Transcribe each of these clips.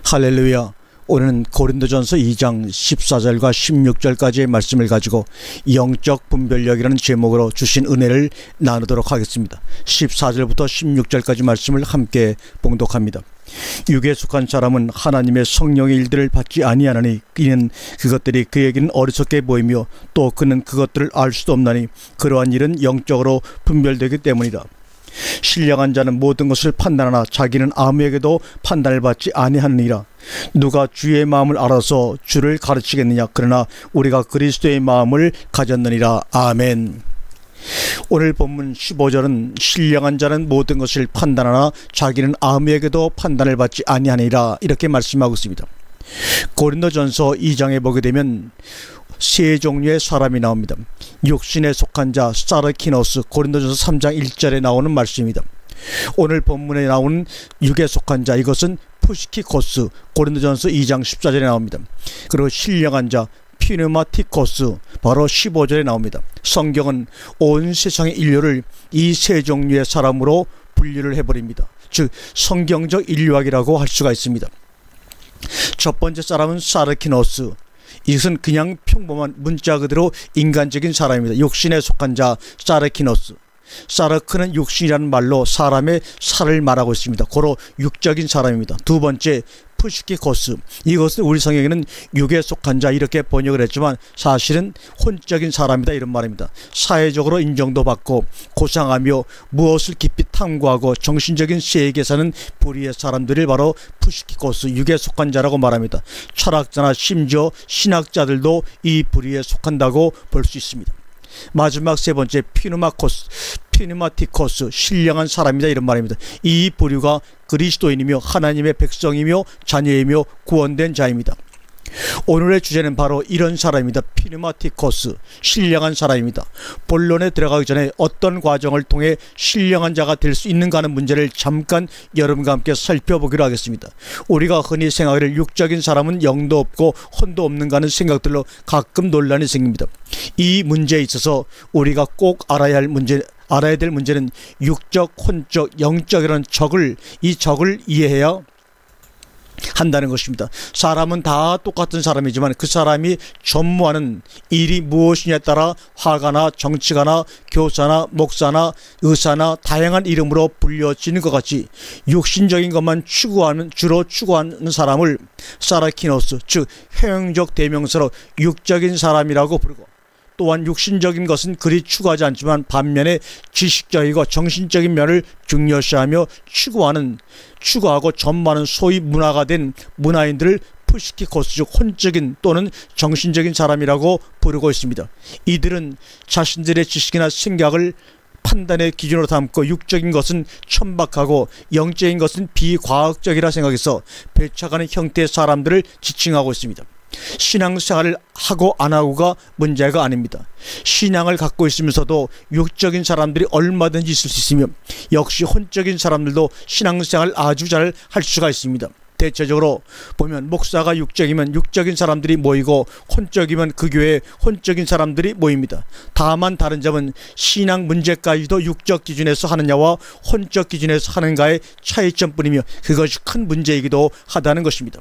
할렐루야. 오늘은 고린도전서 2장 14절과 16절까지의 말씀을 가지고 영적 분별력이라는 제목으로 주신 은혜를 나누도록 하겠습니다. 14절부터 16절까지 말씀을 함께 봉독합니다. 육에 속한 사람은 하나님의 성령의 일들을 받지 아니하나니 이는 그것들이 그에게는 어리석게 보이며 또 그는 그것들을 알 수도 없나니 그러한 일은 영적으로 분별되기 때문이다. 신령한 자는 모든 것을 판단하나 자기는 아무에게도 판단을 받지 아니하느니라. 누가 주의 마음을 알아서 주를 가르치겠느냐. 그러나 우리가 그리스도의 마음을 가졌느니라. 아멘. 오늘 본문 15절은 신령한 자는 모든 것을 판단하나 자기는 아무에게도 판단을 받지 아니하니라 이렇게 말씀하고 있습니다. 고린도전서 2장에 보게 되면 세 종류의 사람이 나옵니다. 육신에 속한 자 사르키노스, 고린도전서 3장 1절에 나오는 말씀입니다. 오늘 본문에 나오는 육에 속한 자, 이것은 푸시키코스, 고린도전서 2장 14절에 나옵니다. 그리고 신령한 자 피누마티코스, 바로 15절에 나옵니다. 성경은 온 세상의 인류를 이 세 종류의 사람으로 분류를 해버립니다. 즉 성경적 인류학이라고 할 수가 있습니다. 첫 번째 사람은 사르키노스, 이것은 그냥 평범한 문자 그대로 인간적인 사람입니다. 육신에 속한 자 사르키노스. 사르크는 육신이라는 말로 사람의 살을 말하고 있습니다. 고로 육적인 사람입니다. 두 번째 푸시키코스, 이것은 우리 성경에는 육에 속한 자 이렇게 번역을 했지만 사실은 혼적인 사람이다 이런 말입니다. 사회적으로 인정도 받고 고상하며 무엇을 깊이 탐구하고 정신적인 세계에 사는 불의의 사람들을 바로 푸시키코스, 육에 속한 자라고 말합니다. 철학자나 심지어 신학자들도 이 불의에 속한다고 볼 수 있습니다. 마지막 세 번째 피누마티코스, 신령한 사람이다 이런 말입니다. 이 부류가 그리스도인이며 하나님의 백성이며 자녀이며 구원된 자입니다. 오늘의 주제는 바로 이런 사람입니다. 피누마티코스, 신령한 사람입니다. 본론에 들어가기 전에 어떤 과정을 통해 신령한 자가 될 수 있는가 하는 문제를 잠깐 여러분과 함께 살펴보기로 하겠습니다. 우리가 흔히 생각하기를 육적인 사람은 영도 없고 혼도 없는가 하는 생각들로 가끔 논란이 생깁니다. 이 문제에 있어서 우리가 꼭 알아야 될 문제는 육적, 혼적, 영적이라는 이 적을 이해해야 한다는 것입니다. 사람은 다 똑같은 사람이지만 그 사람이 전무하는 일이 무엇이냐에 따라 화가나 정치가나 교사나 목사나 의사나 다양한 이름으로 불려지는 것 같이 육신적인 것만 주로 추구하는 사람을 사르키노스, 즉 형용적 대명사로 육적인 사람이라고 부르고, 또한 육신적인 것은 그리 추구하지 않지만 반면에 지식적이고 정신적인 면을 중요시하며 추구하고 전무하는 소위 문화가 된 문화인들을 푸시키코스, 즉 혼적인 또는 정신적인 사람이라고 부르고 있습니다. 이들은 자신들의 지식이나 생각을 판단의 기준으로 삼고 육적인 것은 천박하고 영적인 것은 비과학적이라 생각해서 배척하는 형태의 사람들을 지칭하고 있습니다. 신앙생활을 하고 안 하고가 문제가 아닙니다. 신앙을 갖고 있으면서도 육적인 사람들이 얼마든지 있을 수 있으며 역시 혼적인 사람들도 신앙생활을 아주 잘 할 수가 있습니다. 대체적으로 보면 목사가 육적이면 육적인 사람들이 모이고 혼적이면 그 교회에 혼적인 사람들이 모입니다. 다만 다른 점은 신앙 문제까지도 육적 기준에서 하느냐와 혼적 기준에서 하는가의 차이점뿐이며 그것이 큰 문제이기도 하다는 것입니다.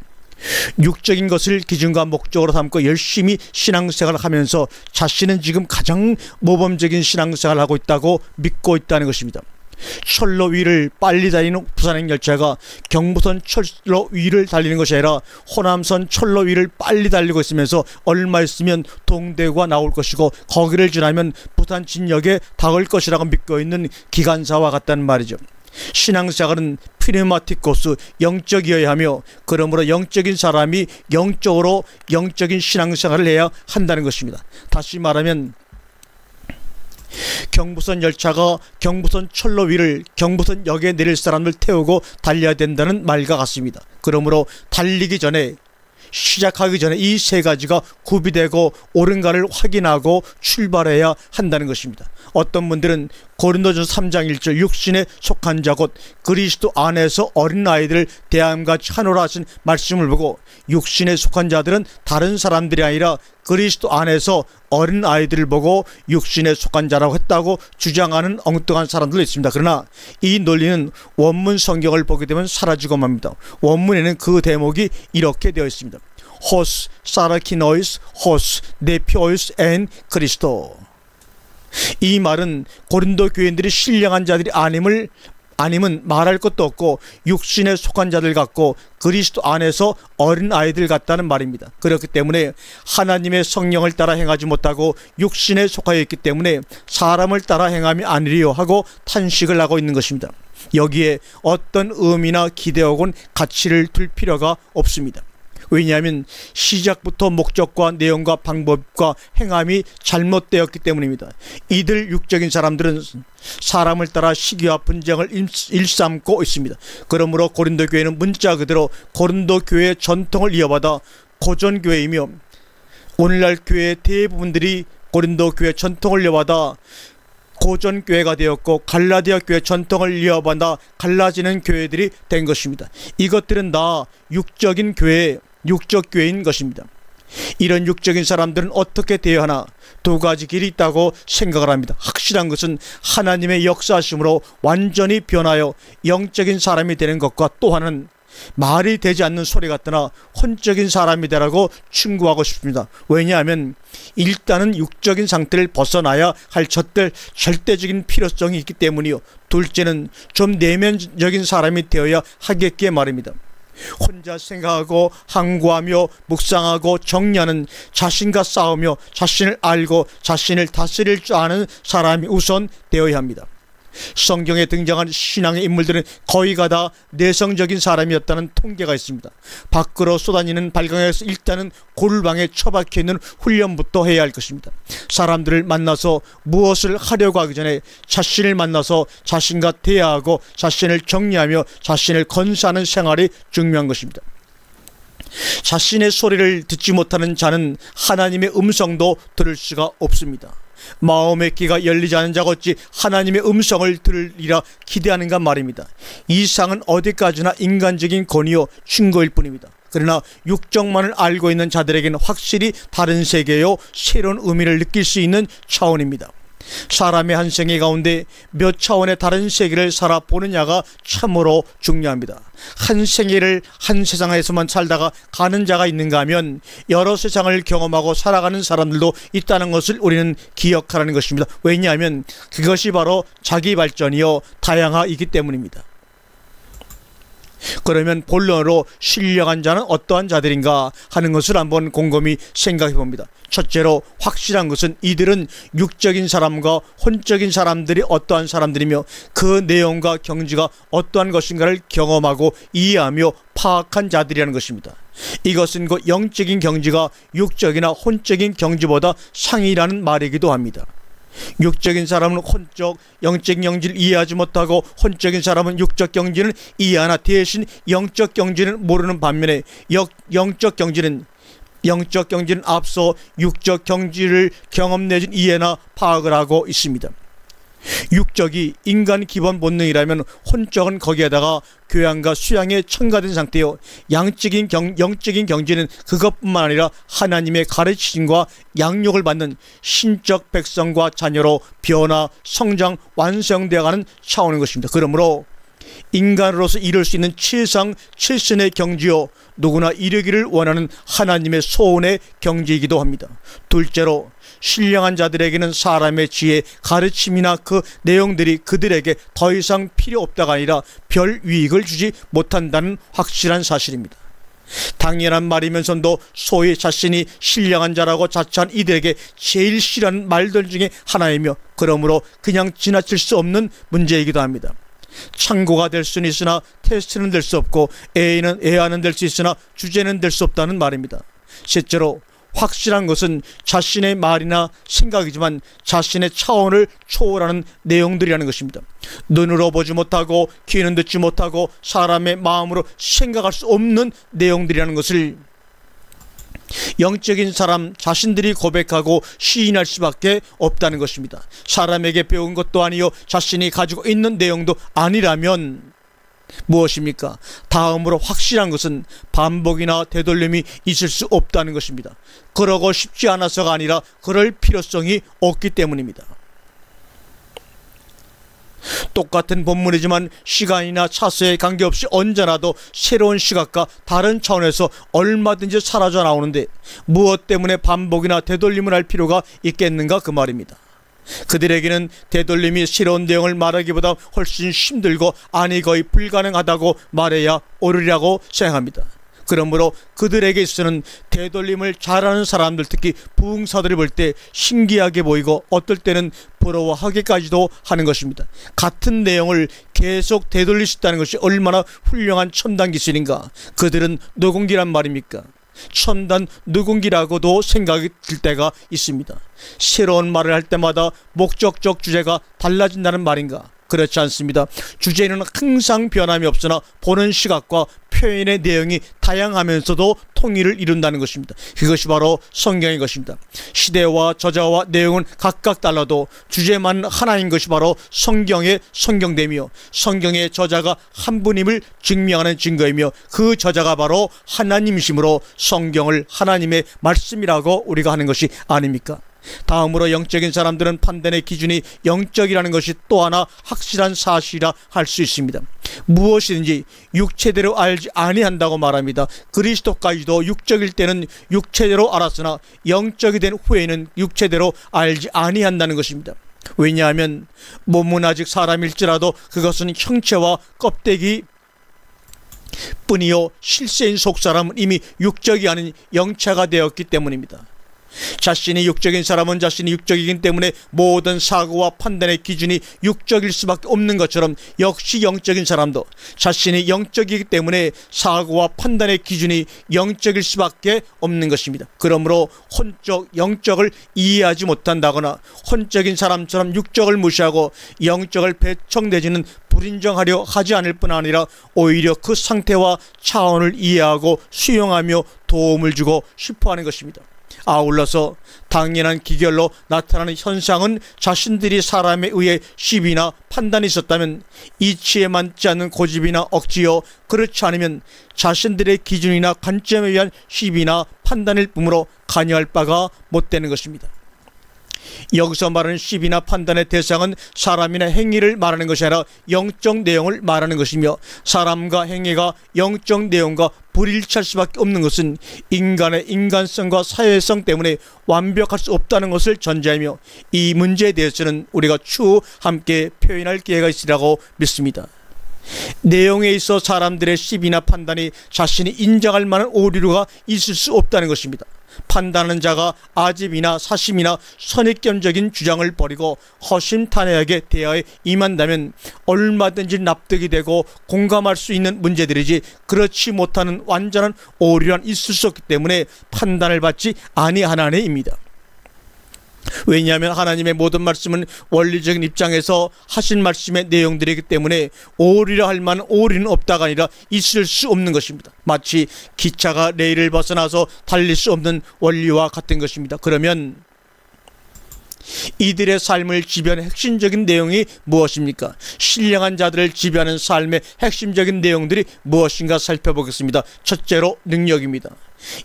육적인 것을 기준과 목적으로 삼고 열심히 신앙생활을 하면서 자신은 지금 가장 모범적인 신앙생활을 하고 있다고 믿고 있다는 것입니다. 철로 위를 빨리 달리는 부산행 열차가 경부선 철로 위를 달리는 것이 아니라 호남선 철로 위를 빨리 달리고 있으면서 얼마 있으면 동대구가 나올 것이고 거기를 지나면 부산 진역에 닿을 것이라고 믿고 있는 기관사와 같다는 말이죠. 신앙생활은 피누마티코스, 영적이어야 하며 그러므로 영적인 사람이 영적으로 영적인 신앙생활을 해야 한다는 것입니다. 다시 말하면 경부선 열차가 경부선 철로 위를 경부선역에 내릴 사람을 태우고 달려야 된다는 말과 같습니다. 그러므로 시작하기 전에 이 세 가지가 구비되고 옳은가를 확인하고 출발해야 한다는 것입니다. 어떤 분들은 고린도전서 3장 1절 육신에 속한 자 곧 그리스도 안에서 어린아이들을 대함같이 하노라 하신 말씀을 보고 육신에 속한 자들은 다른 사람들이 아니라 그리스도 안에서 어린아이들을 보고 육신에 속한 자라고 했다고 주장하는 엉뚱한 사람들도 있습니다. 그러나 이 논리는 원문 성경을 보게 되면 사라지고 맙니다. 원문에는 그 대목이 이렇게 되어 있습니다. 호스 사라키노이스 호스 네피오이스 앤 그리스도. 이 말은 고린도 교인들이 신령한 자들이 아님은 말할 것도 없고 육신에 속한 자들 같고 그리스도 안에서 어린아이들 같다는 말입니다. 그렇기 때문에 하나님의 성령을 따라 행하지 못하고 육신에 속하여 있기 때문에 사람을 따라 행함이 아니리요 하고 탄식을 하고 있는 것입니다. 여기에 어떤 의미나 기대 혹은 가치를 둘 필요가 없습니다. 왜냐하면 시작부터 목적과 내용과 방법과 행함이 잘못되었기 때문입니다. 이들 육적인 사람들은 사람을 따라 시기와 분쟁을 일삼고 있습니다. 그러므로 고린도 교회는 문자 그대로 고린도 교회의 전통을 이어받아 고전교회이며 오늘날 교회의 대부분들이 고린도 교회 전통을 이어받아 고전교회가 되었고 갈라디아 교회 전통을 이어받아 갈라지는 교회들이 된 것입니다. 이것들은 다 육적인 교회, 육적 교회인 것입니다. 이런 육적인 사람들은 어떻게 되어야 하나? 두 가지 길이 있다고 생각을 합니다. 확실한 것은 하나님의 역사하심으로 완전히 변하여 영적인 사람이 되는 것과 또 하나는 말이 되지 않는 소리 같으나 혼적인 사람이 되라고 충고하고 싶습니다. 왜냐하면 일단은 육적인 상태를 벗어나야 할 절대적인 필요성이 있기 때문이요. 둘째는 좀 내면적인 사람이 되어야 하겠기에 말입니다. 혼자 생각하고 항구하며 묵상하고 정리하는 자신과 싸우며 자신을 알고 자신을 다스릴 줄 아는 사람이 우선 되어야 합니다. 성경에 등장한 신앙의 인물들은 거의가 다 내성적인 사람이었다는 통계가 있습니다. 밖으로 쏟아지는 발광에서 일단은 골방에 처박혀 있는 훈련부터 해야 할 것입니다. 사람들을 만나서 무엇을 하려고 하기 전에 자신을 만나서 자신과 대화하고 자신을 정리하며 자신을 건사하는 생활이 중요한 것입니다. 자신의 소리를 듣지 못하는 자는 하나님의 음성도 들을 수가 없습니다. 마음의 귀가 열리지 않은 자가 어찌 하나님의 음성을 들으리라 기대하는가 말입니다. 이상은 어디까지나 인간적인 권위요 충고일 뿐입니다. 그러나 육정만을 알고 있는 자들에게는 확실히 다른 세계요 새로운 의미를 느낄 수 있는 차원입니다. 사람의 한 생애 가운데 몇 차원의 다른 세계를 살아보느냐가 참으로 중요합니다. 한 생애를 한 세상에서만 살다가 가는 자가 있는가 하면 여러 세상을 경험하고 살아가는 사람들도 있다는 것을 우리는 기억하라는 것입니다. 왜냐하면 그것이 바로 자기 발전이요 다양화이기 때문입니다. 그러면 본론으로 신령한 자는 어떠한 자들인가 하는 것을 한번 곰곰이 생각해 봅니다. 첫째로 확실한 것은 이들은 육적인 사람과 혼적인 사람들이 어떠한 사람들이며 그 내용과 경지가 어떠한 것인가를 경험하고 이해하며 파악한 자들이라는 것입니다. 이것은 그 영적인 경지가 육적이나 혼적인 경지보다 상이라는 말이기도 합니다. 육적인 사람은 혼적, 영적 경지를 이해하지 못하고 혼적인 사람은 육적 경지를 이해하나 대신 영적 경지는 모르는 반면에 영적 경지는 앞서 육적 경지를 경험 내진 이해나 파악을 하고 있습니다. 육적이 인간 기본 본능이라면 혼적은 거기에다가 교양과 수양에 첨가된 상태요. 영적인 경지는 그것뿐만 아니라 하나님의 가르치심과 양육을 받는 신적 백성과 자녀로 변화, 성장, 완성되어가는 차원인 것입니다. 그러므로 인간으로서 이룰 수 있는 최선의 경지요 누구나 이르기를 원하는 하나님의 소원의 경지이기도 합니다. 둘째로 신령한 자들에게는 사람의 지혜, 가르침이나 그 내용들이 그들에게 더 이상 필요 없다가 아니라 별 유익을 주지 못한다는 확실한 사실입니다. 당연한 말이면서도 소위 자신이 신령한 자라고 자처한 이들에게 제일 싫어하는 말들 중에 하나이며 그러므로 그냥 지나칠 수 없는 문제이기도 합니다. 참고가 될 수는 있으나 테스트는 될 수 없고 애아는 될 수 있으나 주제는 될 수 없다는 말입니다. 셋째로 확실한 것은 자신의 말이나 생각이지만 자신의 차원을 초월하는 내용들이라는 것입니다. 눈으로 보지 못하고 귀는 듣지 못하고 사람의 마음으로 생각할 수 없는 내용들이라는 것을 영적인 사람 자신들이 고백하고 시인할 수밖에 없다는 것입니다. 사람에게 배운 것도 아니요 자신이 가지고 있는 내용도 아니라면 무엇입니까? 다음으로 확실한 것은 반복이나 되돌림이 있을 수 없다는 것입니다. 그러고 싶지 않아서가 아니라 그럴 필요성이 없기 때문입니다. 똑같은 본문이지만 시간이나 차수에 관계없이 언제나도 새로운 시각과 다른 차원에서 얼마든지 사라져 나오는데 무엇 때문에 반복이나 되돌림을 할 필요가 있겠는가 그 말입니다. 그들에게는 되돌림이 새로운 내용을 말하기보다 훨씬 힘들고 아니 거의 불가능하다고 말해야 옳으리라고 생각합니다. 그러므로 그들에게 있어서는 되돌림을 잘하는 사람들, 특히 부흥사들을 볼 때 신기하게 보이고 어떨 때는 부러워하기까지도 하는 것입니다. 같은 내용을 계속 되돌릴 수 있다는 것이 얼마나 훌륭한 첨단 기술인가. 그들은 누군기란 말입니까? 첨단 누군기라고도 생각이 들 때가 있습니다. 새로운 말을 할 때마다 목적적 주제가 달라진다는 말인가? 그렇지 않습니다. 주제는 항상 변함이 없으나 보는 시각과 표현의 내용이 다양하면서도 통일을 이룬다는 것입니다. 그것이 바로 성경인 것입니다. 시대와 저자와 내용은 각각 달라도 주제만 하나인 것이 바로 성경의 성경됨이요 성경의 저자가 한 분임을 증명하는 증거이며 그 저자가 바로 하나님이시므로 성경을 하나님의 말씀이라고 우리가 하는 것이 아닙니까? 다음으로 영적인 사람들은 판단의 기준이 영적이라는 것이 또 하나 확실한 사실이라 할 수 있습니다. 무엇이든지 육체대로 알지 아니한다고 말합니다. 그리스도까지도 육적일 때는 육체대로 알았으나 영적이 된 후에는 육체대로 알지 아니한다는 것입니다. 왜냐하면 몸은 아직 사람일지라도 그것은 형체와 껍데기 뿐이요 실세인 속사람은 이미 육적이 아닌 영체가 되었기 때문입니다. 자신이 육적인 사람은 자신이 육적이기 때문에 모든 사고와 판단의 기준이 육적일 수밖에 없는 것처럼 역시 영적인 사람도 자신이 영적이기 때문에 사고와 판단의 기준이 영적일 수밖에 없는 것입니다. 그러므로 혼적, 영적을 이해하지 못한다거나 혼적인 사람처럼 육적을 무시하고 영적을 배척내지는 불인정하려 하지 않을 뿐 아니라 오히려 그 상태와 차원을 이해하고 수용하며 도움을 주고 싶어하는 것입니다. 아울러서 당연한 기결로 나타나는 현상은 자신들이 사람에 의해 시비나 판단이 있었다면 이치에 맞지 않는 고집이나 억지요 그렇지 않으면 자신들의 기준이나 관점에 의한 시비나 판단일 뿐으로 관여할 바가 못 되는 것입니다. 여기서 말하는 시비나 판단의 대상은 사람이나 행위를 말하는 것이 아니라 영적 내용을 말하는 것이며 사람과 행위가 영적 내용과 불일치할 수밖에 없는 것은 인간의 인간성과 사회성 때문에 완벽할 수 없다는 것을 전제하며 이 문제에 대해서는 우리가 추후 함께 표현할 기회가 있으리라고 믿습니다. 내용에 있어 사람들의 시비나 판단이 자신이 인정할 만한 오류가 있을 수 없다는 것입니다. 판단하는 자가 아집이나 사심이나 선입견적인 주장을 버리고 허심탄회하게 대화에 임한다면 얼마든지 납득이 되고 공감할 수 있는 문제들이지 그렇지 못하는 완전한 오류란 있을 수 없기 때문에 판단을 받지 아니하나니입니다. 왜냐하면 하나님의 모든 말씀은 원리적인 입장에서 하신 말씀의 내용들이기 때문에 오리라 할 만한 오리는 없다가 아니라 있을 수 없는 것입니다. 마치 기차가 레일을 벗어나서 달릴 수 없는 원리와 같은 것입니다. 그러면 이들의 삶을 지배하는 핵심적인 내용이 무엇입니까? 신령한 자들을 지배하는 삶의 핵심적인 내용들이 무엇인가 살펴보겠습니다. 첫째로 능력입니다.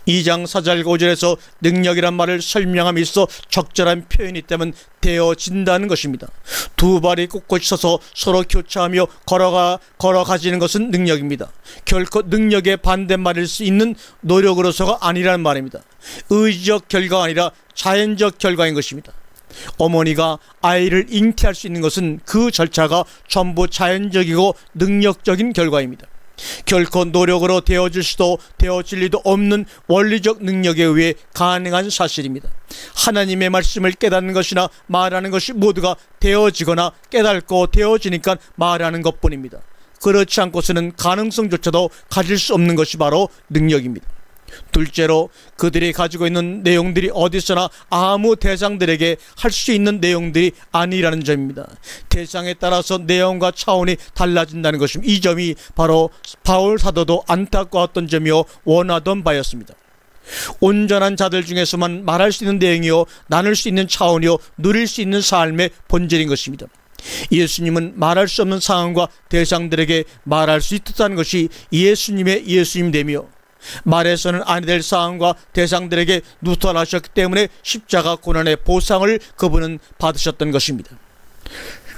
2장 4절 5절에서 능력이란 말을 설명함에 있어 적절한 표현이 있다면 되어진다는 것입니다. 두 발이 꼿꼿이 서서 서로 교차하며 걸어가지는 것은 능력입니다. 결코 능력의 반대말일 수 있는 노력으로서가 아니라는 말입니다. 의지적 결과가 아니라 자연적 결과인 것입니다. 어머니가 아이를 잉태할 수 있는 것은 그 절차가 전부 자연적이고 능력적인 결과입니다. 결코 노력으로 되어질 수도 되어질 리도 없는 원리적 능력에 의해 가능한 사실입니다. 하나님의 말씀을 깨닫는 것이나 말하는 것이 모두가 되어지거나 깨닫고 되어지니까 말하는 것뿐입니다. 그렇지 않고서는 가능성조차도 가질 수 없는 것이 바로 능력입니다. 둘째로 그들이 가지고 있는 내용들이 어디서나 아무 대상들에게 할 수 있는 내용들이 아니라는 점입니다. 대상에 따라서 내용과 차원이 달라진다는 것입니다. 이 점이 바로 바울 사도도 안타까웠던 점이요 원하던 바였습니다. 온전한 자들 중에서만 말할 수 있는 내용이요, 나눌 수 있는 차원이요, 누릴 수 있는 삶의 본질인 것입니다. 예수님은 말할 수 없는 상황과 대상들에게 말할 수 있었다는 것이 예수님의 예수님됨이요, 말해서는 안 될 상황과 대상들에게 누설하셨기 때문에 십자가 고난의 보상을 그분은 받으셨던 것입니다.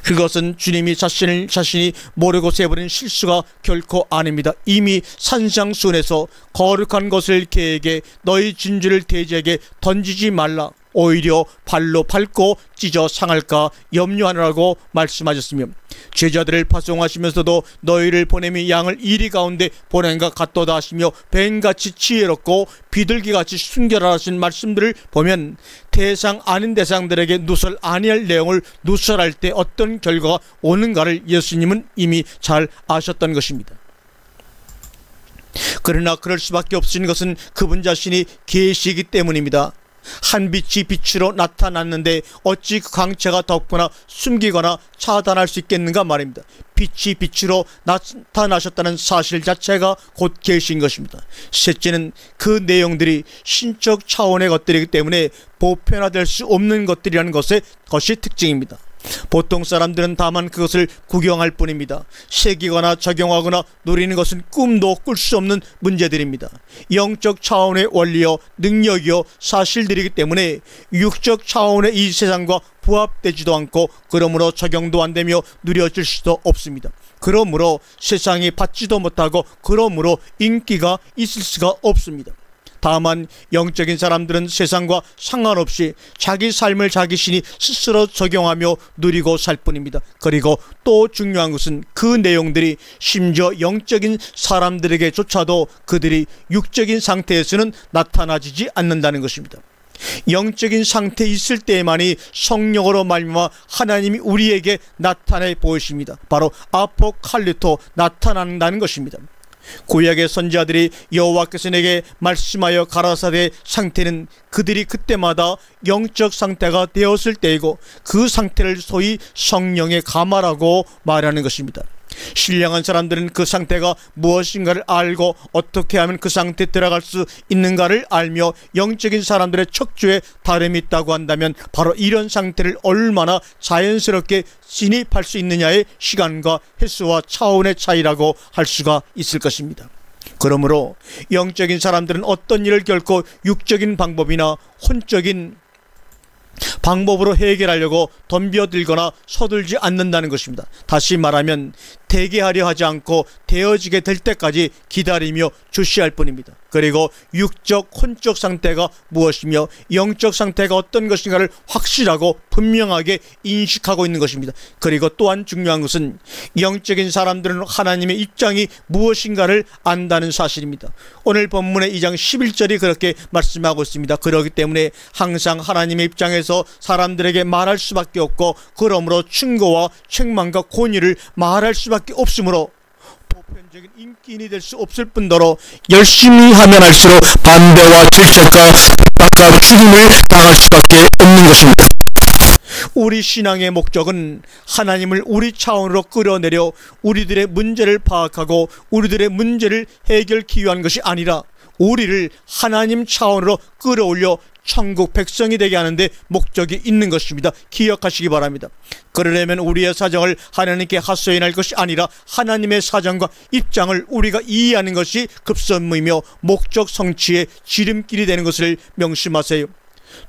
그것은 주님이 자신이 모르고 세버린 실수가 결코 아닙니다. 이미 산상수훈에서 거룩한 것을 개에게 너희 진주를 돼지에게 던지지 말라, 오히려 발로 밟고 찢어 상할까 염려하느라고 말씀하셨으며, 제자들을 파송하시면서도 너희를 보냄이 양을 이리 가운데 보낸과 같도다 하시며 뱀같이 지혜롭고 비둘기같이 순결하라 하신 말씀들을 보면 대상 아닌 대상들에게 누설 아니할 내용을 누설할 때 어떤 결과가 오는가를 예수님은 이미 잘 아셨던 것입니다. 그러나 그럴 수밖에 없으신 것은 그분 자신이 계시이기 때문입니다. 한 빛이 빛으로 나타났는데 어찌 그 광채가 덮거나 숨기거나 차단할 수 있겠는가 말입니다. 빛이 빛으로 나타나셨다는 사실 자체가 곧 계신 것입니다. 셋째는 그 내용들이 신적 차원의 것들이기 때문에 보편화될 수 없는 것들이라는 것이 특징입니다. 보통 사람들은 다만 그것을 구경할 뿐입니다. 새기거나 적용하거나 누리는 것은 꿈도 꿀 수 없는 문제들입니다. 영적 차원의 원리요, 능력이요, 사실들이기 때문에 육적 차원의 이 세상과 부합되지도 않고, 그러므로 적용도 안 되며 누려질 수도 없습니다. 그러므로 세상이 받지도 못하고, 그러므로 인기가 있을 수가 없습니다. 다만 영적인 사람들은 세상과 상관없이 자기 삶을 자기 신이 스스로 적용하며 누리고 살 뿐입니다. 그리고 또 중요한 것은 그 내용들이 심지어 영적인 사람들에게조차도 그들이 육적인 상태에서는 나타나지지 않는다는 것입니다. 영적인 상태에 있을 때만이 성령으로 말미암아 하나님이 우리에게 나타내 보이십니다. 바로 아포칼리토, 나타난다는 것입니다. 구약의 선지자들이 여호와께서 내게 말씀하여 가라사대 상태는 그들이 그때마다 영적 상태가 되었을 때이고, 그 상태를 소위 성령의 가마라고 말하는 것입니다. 신령한 사람들은 그 상태가 무엇인가를 알고 어떻게 하면 그 상태에 들어갈 수 있는가를 알며, 영적인 사람들의 척추에 다름이 있다고 한다면 바로 이런 상태를 얼마나 자연스럽게 진입할 수 있느냐의 시간과 횟수와 차원의 차이라고 할 수가 있을 것입니다. 그러므로 영적인 사람들은 어떤 일을 결코 육적인 방법이나 혼적인 방법으로 해결하려고 덤벼들거나 서둘지 않는다는 것입니다. 다시 말하면 되게 하려 하지 않고 되어지게 될 때까지 기다리며 주시할 뿐입니다. 그리고 육적, 혼적 상태가 무엇이며 영적 상태가 어떤 것인가를 확실하고 분명하게 인식하고 있는 것입니다. 그리고 또한 중요한 것은 영적인 사람들은 하나님의 입장이 무엇인가를 안다는 사실입니다. 오늘 본문의 2장 11절이 그렇게 말씀하고 있습니다. 그렇기 때문에 항상 하나님의 입장에서 사람들에게 말할 수밖에 없고, 그러므로 충고와 책망과 권위를 말할 수밖에 없으므로 보편적인 인기인이 될 수 없을 뿐더러 열심히 하면 할수록 반대와 질책과 박사로 죽임을 당할 수밖에 없는 것입니다. 우리 신앙의 목적은 하나님을 우리 차원으로 끌어내려 우리들의 문제를 파악하고 우리들의 문제를 해결하기 위한 것이 아니라 우리를 하나님 차원으로 끌어올려 천국 백성이 되게 하는데 목적이 있는 것입니다. 기억하시기 바랍니다. 그러려면 우리의 사정을 하나님께 하소연할 것이 아니라 하나님의 사정과 입장을 우리가 이해하는 것이 급선무이며 목적 성취의 지름길이 되는 것을 명심하세요.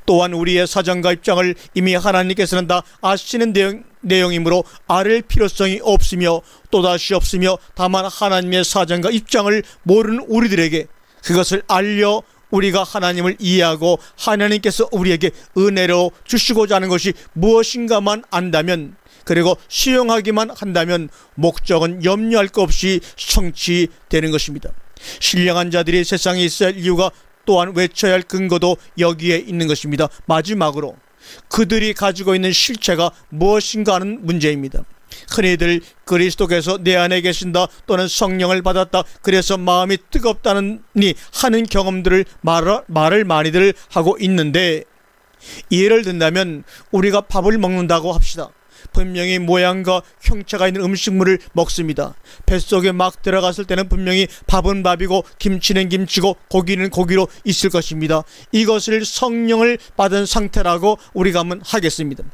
또한 우리의 사정과 입장을 이미 하나님께서는 다 아시는 내용이므로 아를 필요성이 없으며 또다시 없으며, 다만 하나님의 사정과 입장을 모르는 우리들에게 그것을 알려 우리가 하나님을 이해하고 하나님께서 우리에게 은혜로 주시고자 하는 것이 무엇인가만 안다면, 그리고 수용하기만 한다면 목적은 염려할 것 없이 성취되는 것입니다. 신령한 자들이 세상에 있어야 할 이유가 또한 외쳐야 할 근거도 여기에 있는 것입니다. 마지막으로 그들이 가지고 있는 실체가 무엇인가 하는 문제입니다. 흔히들 그리스도께서 내 안에 계신다, 또는 성령을 받았다, 그래서 마음이 뜨겁다니 하는 경험들을 말을 많이들 하고 있는데, 예를 든다면 우리가 밥을 먹는다고 합시다. 분명히 모양과 형체가 있는 음식물을 먹습니다. 뱃속에 막 들어갔을 때는 분명히 밥은 밥이고 김치는 김치고 고기는 고기로 있을 것입니다. 이것을 성령을 받은 상태라고 우리가 한번 하겠습니다.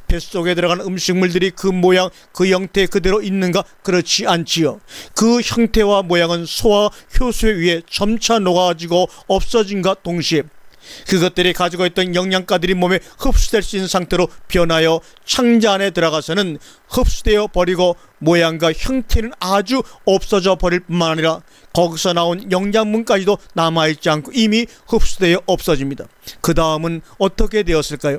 뱃속에 들어간 음식물들이 그 모양 그 형태 그대로 있는가? 그렇지 않지요. 그 형태와 모양은 소화 효소에 의해 점차 녹아지고 없어진과 동시에 그것들이 가지고 있던 영양가들이 몸에 흡수될 수 있는 상태로 변하여 창자 안에 들어가서는 흡수되어 버리고 모양과 형태는 아주 없어져 버릴 뿐만 아니라 거기서 나온 영양분까지도 남아있지 않고 이미 흡수되어 없어집니다. 그 다음은 어떻게 되었을까요?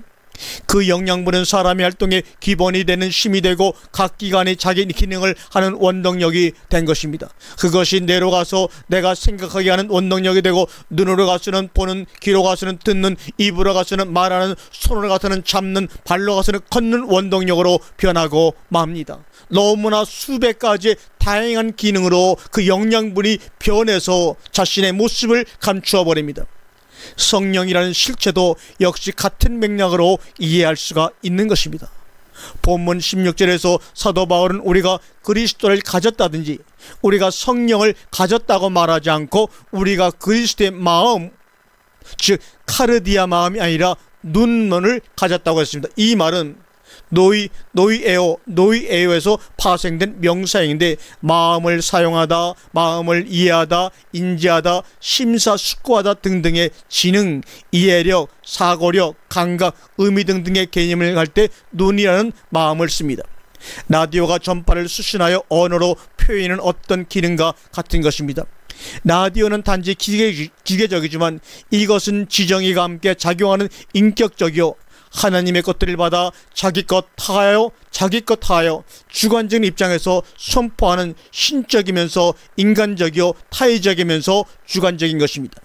그 영양분은 사람의 활동의 기본이 되는 힘이 되고 각 기관이 자기 기능을 하는 원동력이 된 것입니다. 그것이 뇌로 가서 내가 생각하게 하는 원동력이 되고 눈으로 가서는 보는, 귀로 가서는 듣는, 입으로 가서는 말하는, 손으로 가서는 잡는, 발로 가서는 걷는 원동력으로 변하고 맙니다. 너무나 수백 가지의 다양한 기능으로 그 영양분이 변해서 자신의 모습을 감추어 버립니다. 성령이라는 실체도 역시 같은 맥락으로 이해할 수가 있는 것입니다. 본문 16절에서 사도 바울은 우리가 그리스도를 가졌다든지 우리가 성령을 가졌다고 말하지 않고 우리가 그리스도의 마음, 즉 카르디아 마음이 아니라 눈먼을 가졌다고 했습니다. 이 말은 노이에오에서 파생된 명사형인데 마음을 사용하다, 마음을 이해하다, 인지하다, 심사숙고하다 등등의 지능, 이해력, 사고력, 감각, 의미 등등의 개념을 할 때 눈이라는 마음을 씁니다. 라디오가 전파를 수신하여 언어로 표현하는 어떤 기능과 같은 것입니다. 라디오는 단지 기계적이지만 이것은 지정이가 함께 작용하는 인격적이요 하나님의 것들을 받아 자기 것 하여 주관적인 입장에서 선포하는 신적이면서 인간적이요 타의적이면서 주관적인 것입니다.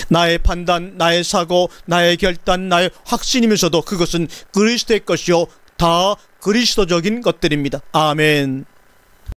나의 판단, 나의 사고, 나의 결단, 나의 확신이면서도 그것은 그리스도의 것이요 다 그리스도적인 것들입니다. 아멘.